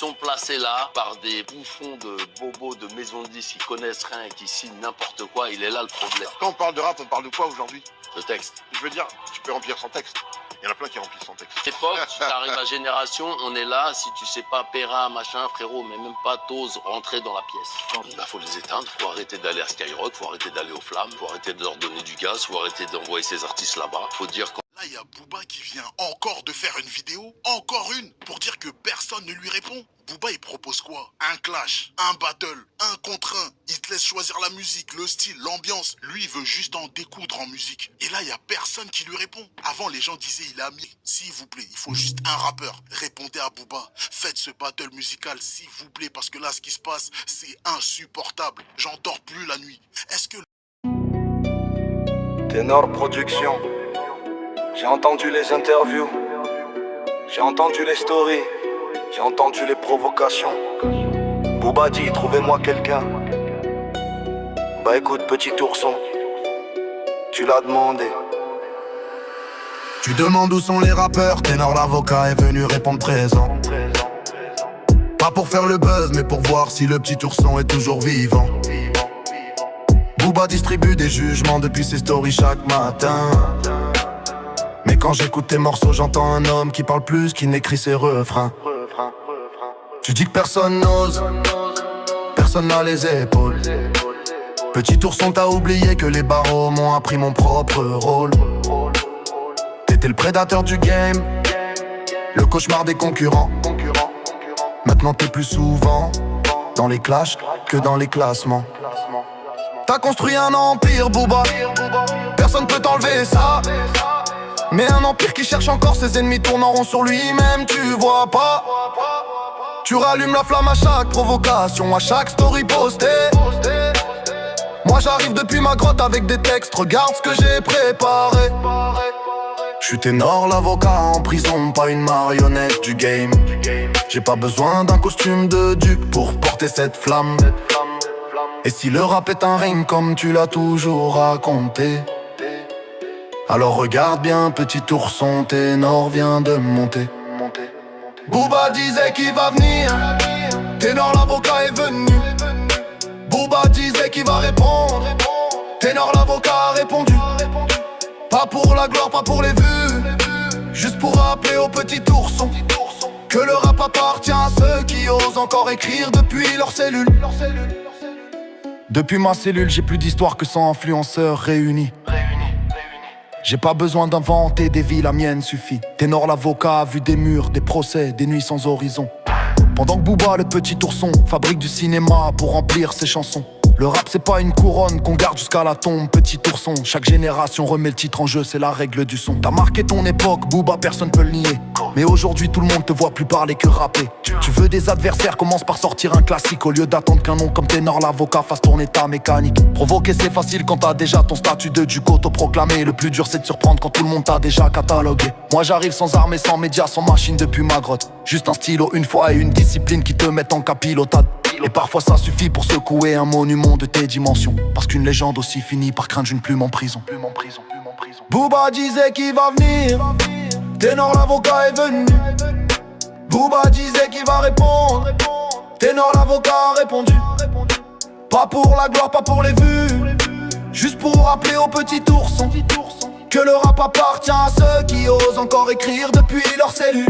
sont placés là par des bouffons de bobos de maison de disques qui connaissent rien et qui signent n'importe quoi. Il est là le problème. Quand on parle de rap, on parle de quoi aujourd'hui? Le texte. Je veux dire, tu peux remplir sans texte. Il y en a plein qui remplissent sans texte. À l'époque, tu t'arrives à Génération, on est là, si tu sais pas Péra, machin, frérot, mais même pas t'oses rentrer dans la pièce. Bah faut les éteindre, faut arrêter d'aller à Skyrock, faut arrêter d'aller aux Flammes, faut arrêter de leur donner du gaz, faut arrêter d'envoyer ces artistes là-bas. Faut dire qu'on... Là, il y a Booba qui vient encore de faire une vidéo, encore une, pour dire que personne ne lui répond. Booba, il propose quoi? Un clash, un battle, un contre un. Il te laisse choisir la musique, le style, l'ambiance. Lui, il veut juste en découdre en musique. Et là, il y a personne qui lui répond. Avant, les gens disaient, il a mis. S'il vous plaît, il faut juste un rappeur. Répondez à Booba. Faites ce battle musical, s'il vous plaît, parce que là, ce qui se passe, c'est insupportable. J'en dors plus la nuit. Est-ce que... Ténor Production. J'ai entendu les interviews, j'ai entendu les stories, j'ai entendu les provocations. Booba dit trouvez-moi quelqu'un. Bah écoute petit ourson, tu l'as demandé. Tu demandes où sont les rappeurs, Ténor l'avocat est venu répondre présent. Pas pour faire le buzz mais pour voir si le petit ourson est toujours vivant. Booba distribue des jugements depuis ses stories chaque matin. Mais quand j'écoute tes morceaux, j'entends un homme qui parle plus qu'il n'écrit ses refrains. Tu dis que personne n'ose, personne n'a les épaules. Petit ourson, t'as oublié que les barreaux m'ont appris mon propre rôle. T'étais le prédateur du game, le cauchemar des concurrents. Maintenant t'es plus souvent dans les clashs que dans les classements. T'as construit un empire, Booba, personne peut t'enlever ça. Mais un empire qui cherche encore, ses ennemis tournent en rond sur lui-même, tu vois pas. Tu rallumes la flamme à chaque provocation, à chaque story postée. Moi j'arrive depuis ma grotte avec des textes, regarde ce que j'ai préparé. J'suis Ténor l'avocat en prison, pas une marionnette du game. J'ai pas besoin d'un costume de duc pour porter cette flamme. Et si le rap est un rime comme tu l'as toujours raconté, alors regarde bien petit ourson, Ténor vient de monter. Booba disait qu'il va venir, Ténor l'avocat est venu. Booba disait qu'il va répondre, Ténor l'avocat a répondu. Pas pour la gloire, pas pour les vues, juste pour rappeler au petit ourson que le rap appartient à ceux qui osent encore écrire depuis leur cellule. Depuis ma cellule, j'ai plus d'histoire que 100 influenceurs réunis. J'ai pas besoin d'inventer des vies, la mienne suffit. Ténor l'avocat a vu des murs, des procès, des nuits sans horizon. Pendant que Booba, le petit ourson, fabrique du cinéma pour remplir ses chansons. Le rap c'est pas une couronne qu'on garde jusqu'à la tombe, petit ourson. Chaque génération remet le titre en jeu, c'est la règle du son. T'as marqué ton époque, Booba, personne peut le nier. Mais aujourd'hui tout le monde te voit plus parler que rapper. Tu veux des adversaires, commence par sortir un classique. Au lieu d'attendre qu'un nom comme Ténor l'avocat fasse tourner ta mécanique. Provoquer c'est facile quand t'as déjà ton statut de duc autoproclamé. Le plus dur c'est de surprendre quand tout le monde t'a déjà catalogué. Moi j'arrive sans armes et sans médias, sans machine depuis ma grotte. Juste un stylo une fois et une discipline qui te mettent en capilotade. Et parfois ça suffit pour secouer un monument de tes dimensions. Parce qu'une légende aussi finit par craindre une plume en prison. Booba disait qu'il va venir, Ténor l'avocat est venu. Booba disait qu'il va répondre, Ténor l'avocat a répondu. Pas pour la gloire, pas pour les vues, juste pour rappeler au petit ourson que le rap appartient à ceux qui osent encore écrire depuis leur cellule.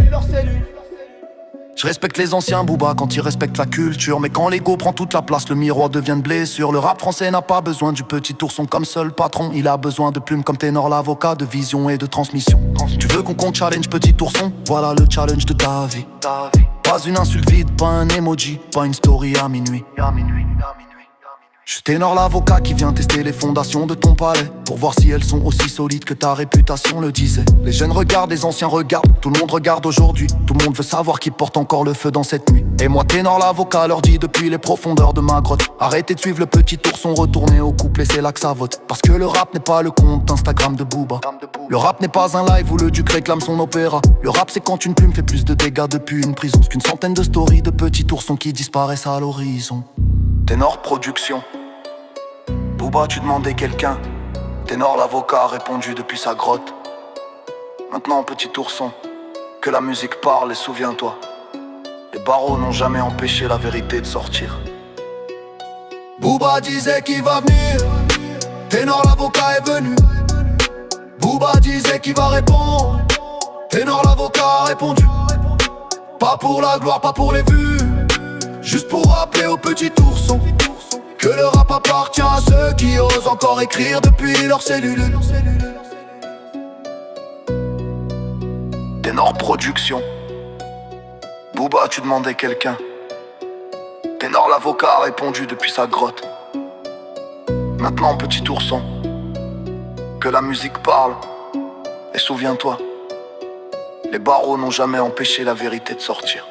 Je respecte les anciens Booba quand ils respectent la culture. Mais quand l'ego prend toute la place, le miroir devient une blessure. Le rap français n'a pas besoin du petit ourson comme seul patron. Il a besoin de plumes comme Ténor l'avocat, de vision et de transmission. Tu veux qu'on compte challenge petit ourson? Voilà le challenge de ta vie. Pas une insulte vide, pas un emoji, pas une story à minuit. Juste Ténor l'avocat qui vient tester les fondations de ton palais pour voir si elles sont aussi solides que ta réputation le disait. Les jeunes regardent, les anciens regardent, tout le monde regarde aujourd'hui. Tout le monde veut savoir qui porte encore le feu dans cette nuit. Et moi Ténor l'avocat leur dit depuis les profondeurs de ma grotte: arrêtez de suivre le petit ourson, retournez au couple et c'est là que ça vote. Parce que le rap n'est pas le compte Instagram de Booba. Le rap n'est pas un live où le duc réclame son opéra. Le rap c'est quand une plume fait plus de dégâts depuis une prison qu'une centaine de stories de petits oursons qui disparaissent à l'horizon. Ténor Production. Booba, tu demandais quelqu'un. Ténor l'avocat a répondu depuis sa grotte. Maintenant petit ourson, que la musique parle et souviens-toi, les barreaux n'ont jamais empêché la vérité de sortir. Booba disait qu'il va venir, Ténor l'avocat est venu. Booba disait qu'il va répondre, Ténor l'avocat a répondu. Pas pour la gloire, pas pour les vues, juste pour rappeler aux petits oursons que le rap appartient à ceux qui osent encore écrire depuis leur cellule. Ténor Production. Booba, tu demandais quelqu'un. Ténor l'avocat a répondu depuis sa grotte. Maintenant, petit ourson, que la musique parle. Et souviens-toi, les barreaux n'ont jamais empêché la vérité de sortir.